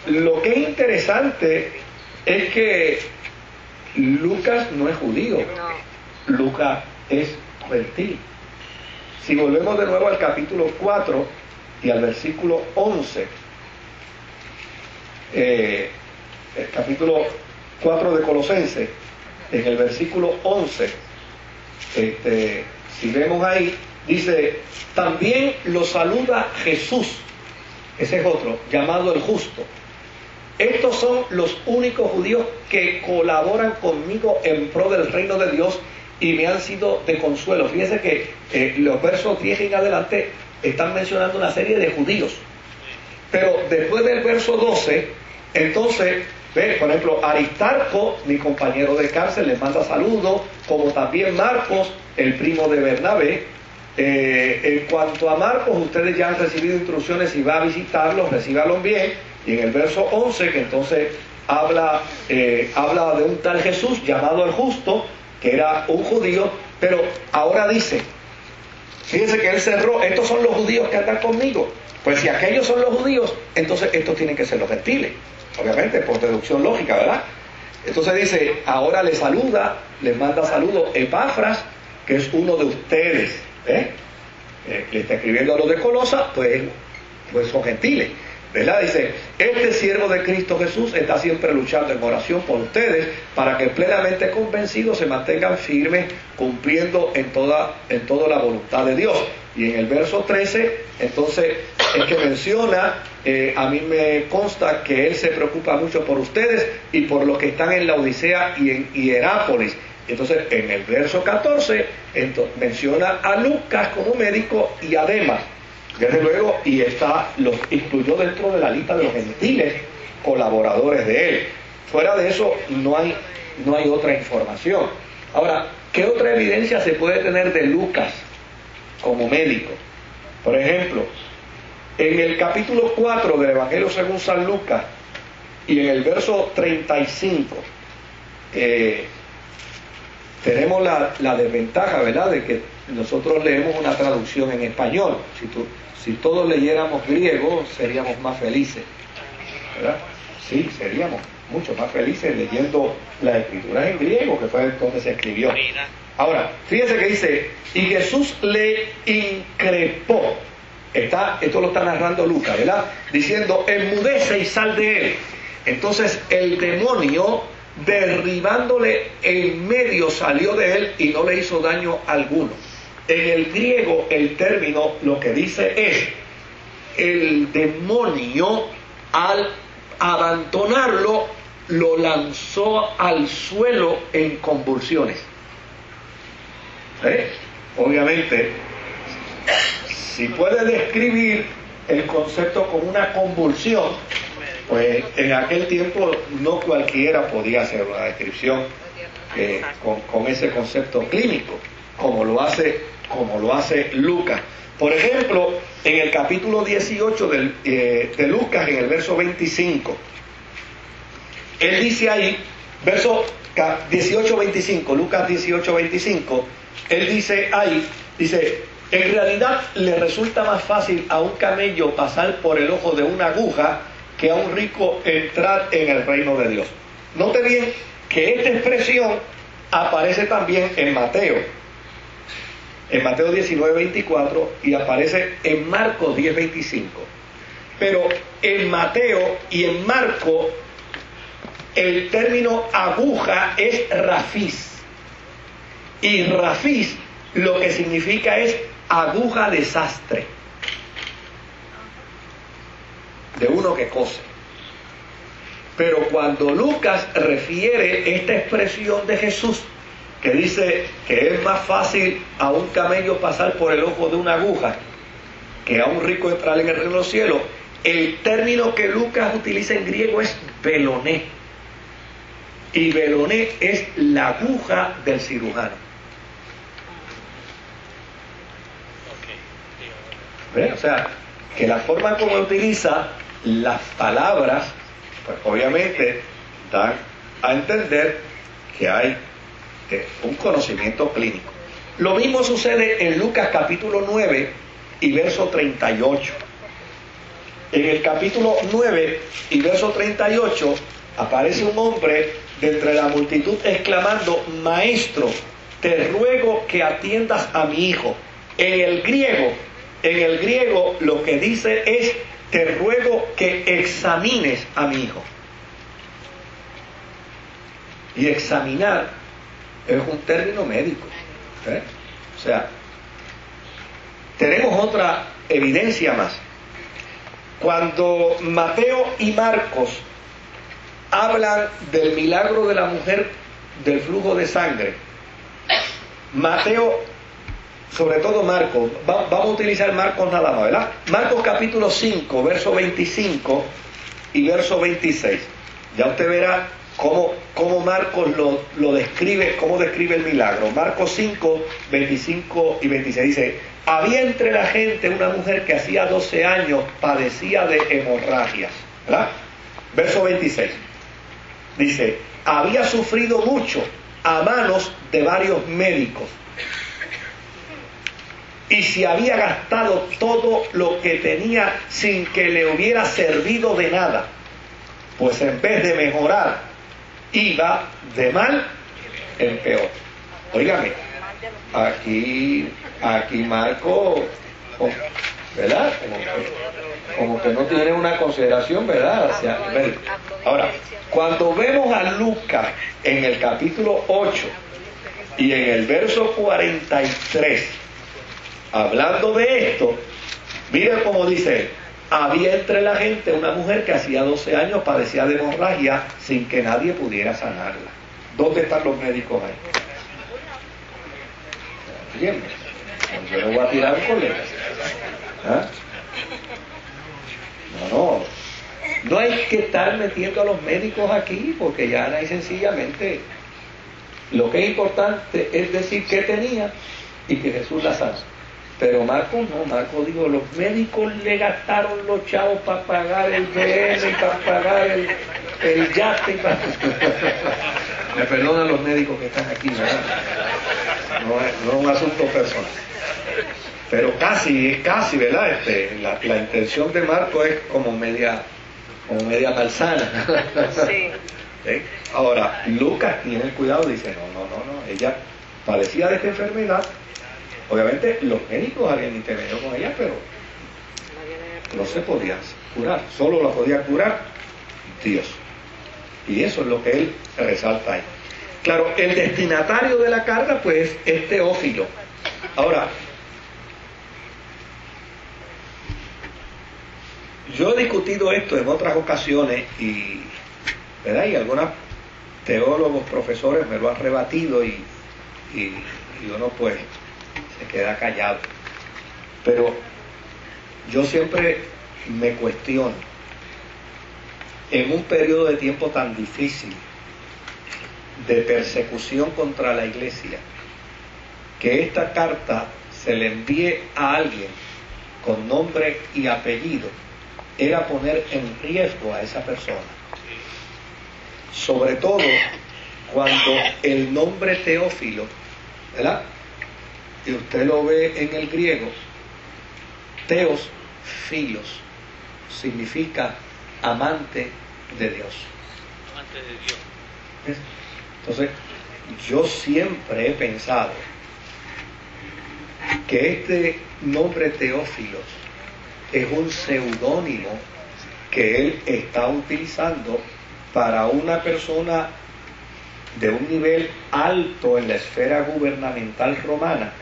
lo que es interesante es que Lucas no es judío, Lucas es gentil. Si volvemos de nuevo al capítulo 4 y al versículo 11, el capítulo 4 de Colosenses, en el versículo 11, si vemos ahí, dice: también lo saluda Jesús, ese es otro, llamado el justo. Estos son los únicos judíos que colaboran conmigo en pro del reino de Dios y me han sido de consuelo. Fíjense que los versos 10 en adelante están mencionando una serie de judíos. Pero después del verso 12, entonces, ve, por ejemplo, Aristarco, mi compañero de cárcel, les manda saludos, como también Marcos, el primo de Bernabé. En cuanto a Marcos, ustedes ya han recibido instrucciones, si va a visitarlos, recíbalos bien. Y en el verso 11, que entonces habla de un tal Jesús llamado el justo, que era un judío, pero ahora dice, fíjense que él cerró: estos son los judíos que andan conmigo. Pues si aquellos son los judíos, entonces estos tienen que ser los gentiles, obviamente por deducción lógica, ¿verdad? Entonces dice, ahora les saluda, les manda saludos Epafras, que es uno de ustedes, le está escribiendo a los de Colosa, pues son gentiles, ¿verdad? Dice, este siervo de Cristo Jesús está siempre luchando en oración por ustedes, para que plenamente convencidos se mantengan firmes, cumpliendo en toda la voluntad de Dios. Y en el verso 13, entonces, es que menciona, a mí me consta que él se preocupa mucho por ustedes y por los que están en la Odisea y en Hierápolis. Entonces, en el verso 14, menciona a Lucas como médico y a Demas. Desde luego, y los incluyó dentro de la lista de los gentiles colaboradores de él. Fuera de eso, no hay otra información. Ahora, ¿qué otra evidencia se puede tener de Lucas como médico? Por ejemplo, en el capítulo 4 del Evangelio según San Lucas y en el verso 35, tenemos la desventaja, ¿verdad?, de que nosotros leemos una traducción en español. Si todos leyéramos griego, seríamos más felices, ¿verdad? Sí, seríamos mucho más felices leyendo las escrituras en griego, que fue donde se escribió. Ahora, fíjense que dice, y Jesús le increpó. Esto lo está narrando Lucas, ¿verdad? Diciendo, enmudece y sal de él. Entonces el demonio, derribándole en medio, salió de él y no le hizo daño alguno. En el griego el término lo que dice es, el demonio al abandonarlo lo lanzó al suelo en convulsiones. Obviamente, si puede describir el concepto como una convulsión, pues en aquel tiempo no cualquiera podía hacer una descripción con ese concepto clínico, como lo hace Lucas. Por ejemplo, en el capítulo 18 de Lucas, en el verso 25, él dice ahí, verso 18-25, Lucas 18-25, él dice ahí, en realidad le resulta más fácil a un camello pasar por el ojo de una aguja que a un rico entrar en el reino de Dios. Note bien que esta expresión aparece también en Mateo 19:24 y aparece en Marcos 10:25. Pero en Mateo y en Marcos el término aguja es rafis, y rafis lo que significa es aguja de sastre, de uno que cose. Pero cuando Lucas refiere esta expresión de Jesús, que dice que es más fácil a un camello pasar por el ojo de una aguja que a un rico entrar en el reino de los cielos, el término que Lucas utiliza en griego es veloné, y veloné es la aguja del cirujano. ¿Ve? O sea, que la forma como utiliza las palabras, pues obviamente dan a entender que hay un conocimiento clínico. Lo mismo sucede en Lucas capítulo 9 y verso 38. En el capítulo 9 y verso 38 aparece un hombre de entre la multitud exclamando: Maestro, te ruego que atiendas a mi hijo. En el griego lo que dice es: te ruego que examines a mi hijo. Y examinar es un término médico. O sea, tenemos otra evidencia más. Cuando Mateo y Marcos hablan del milagro de la mujer del flujo de sangre, Mateo, sobre todo Marcos, vamos a utilizar Marcos nada más, ¿verdad? Marcos capítulo 5, verso 25 y verso 26. Ya usted verá cómo Marcos lo describe, cómo describe el milagro. Marcos 5, 25 y 26 dice: había entre la gente una mujer que hacía 12 años padecía de hemorragias, ¿verdad? Verso 26 dice: había sufrido mucho a manos de varios médicos y se había gastado todo lo que tenía sin que le hubiera servido de nada, pues en vez de mejorar iba de mal en peor. Óigame, aquí Marco, ¿verdad? Como que no tiene una consideración, ¿verdad? Ahora, cuando vemos a Lucas en el capítulo 8 y en el verso 43, hablando de esto, miren cómo dice: había entre la gente una mujer que hacía 12 años padecía de hemorragia sin que nadie pudiera sanarla. ¿Dónde están los médicos ahí? Bien, yo no voy a tirar un colega. ¿Ah? No hay que estar metiendo a los médicos aquí, porque ya hay sencillamente, lo que es importante es decir qué tenía y que Jesús la sana. Pero Marcos no, Marcos dijo: los médicos le gastaron los chavos para pagar el BM y para pagar el yate. Me perdonan los médicos que están aquí, ¿verdad? No es un asunto personal. Pero casi, ¿verdad? La intención de Marcos es como media malsana. Sí. Ahora, Lucas tiene el cuidado, dice: no, ella padecía de esta enfermedad. Obviamente los médicos habían intervenido con ella, pero no se podía curar, solo la podía curar Dios. Y eso es lo que él resalta ahí. Claro, el destinatario de la carta pues es Teófilo. Ahora, yo he discutido esto en otras ocasiones ¿verdad? Y algunos teólogos, profesores me lo han rebatido y uno pues se queda callado. Pero yo siempre me cuestiono, en un periodo de tiempo tan difícil de persecución contra la iglesia, que esta carta se le envíe a alguien con nombre y apellido, era poner en riesgo a esa persona. Sobre todo cuando el nombre Teófilo, ¿verdad? Y usted lo ve en el griego, Teos, filos, significa amante de Dios. Amante de Dios. Entonces, yo siempre he pensado que este nombre Teófilos es un seudónimo que él está utilizando para una persona de un nivel alto en la esfera gubernamental romana,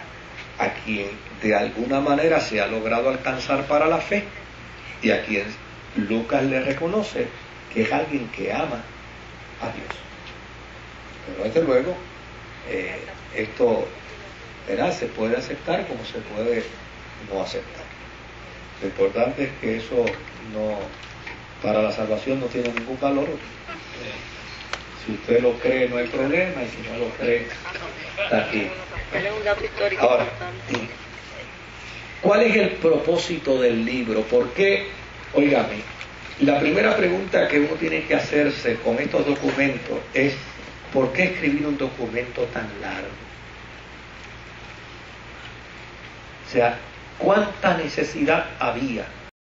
a quien de alguna manera se ha logrado alcanzar para la fe y a quien Lucas le reconoce que es alguien que ama a Dios. Pero desde luego esto, ¿verdad?, se puede aceptar como se puede no aceptar. Lo importante es que eso no, para la salvación no tiene ningún valor. Si usted lo cree no hay problema, y si no lo cree está aquí. Ahora, ¿cuál es el propósito del libro? ¿Por qué? Óigame, la primera pregunta que uno tiene que hacerse con estos documentos es: ¿por qué escribir un documento tan largo? O sea, ¿cuánta necesidad había